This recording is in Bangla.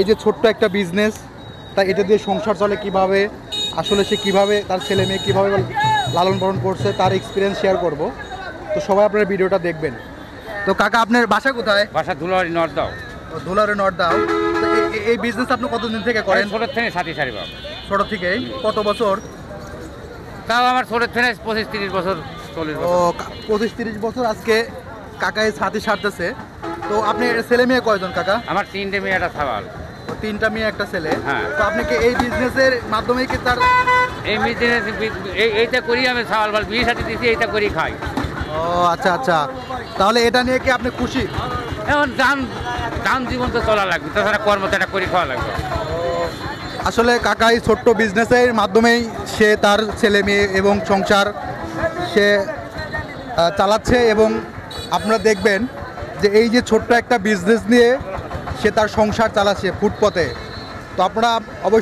এই যে ছোট্ট একটা বিজনেস, তাই এটা দিয়ে সংসার চলে কিভাবে, আসলে সে কিভাবে তার ছেলে মেয়ে কীভাবে লালন পালন করছে তার এক্সপিরিয়েন্স শেয়ার করব। তো সবাই আপনার ভিডিওটা দেখবেন। তো কাকা, আপনার বাসা কোথায়? বাসা ধুলাবাড়ি নর্থদাও। ধুলারে নর্থদাও। তো এই বিজনেস আপনি কতদিন থেকে করেন? ছোটোর থেকে সাথী সারি বাবা। ছোট থেকেই? কত বছর? তাও আমার ছোটোর থেকে 25-30 বছর 40 ও, বছর। 25-30 বছর আজকে কাকাই ছাতি সারতেছে। তো আপনি ছেলে মেয়ে কয়জন কাকা? আমার 3টে মেয়ে একটা সাবাল। 3টা মেয়ে একটা ছেলে। হ্যাঁ। তো আপনি কি এই বিজনেসের মাধ্যমে কি তার এই বিজনেস এইটা করি আমি সাবাল বাল বিয়ে সাথে দিছি, এইটা করি খাই। ও আচ্ছা আচ্ছা, তাহলে এটা নিয়ে কি আপনি খুশি? এখন দাম জীবন তো চলা লাগবে, তাছাড়া কর্ম তো এটা করি খাওয়া লাগবে। আসলে কাকাই ছোট্ট বিজনেসের মাধ্যমেই সে তার ছেলে মেয়ে এবং সংসার সে চালাচ্ছে, এবং আপনারা দেখবেন যে এই যে ছোট্ট একটা বিজনেস নিয়ে সে তার সংসার চালাচ্ছে ফুটপথে। তো আপনারা অবশ্যই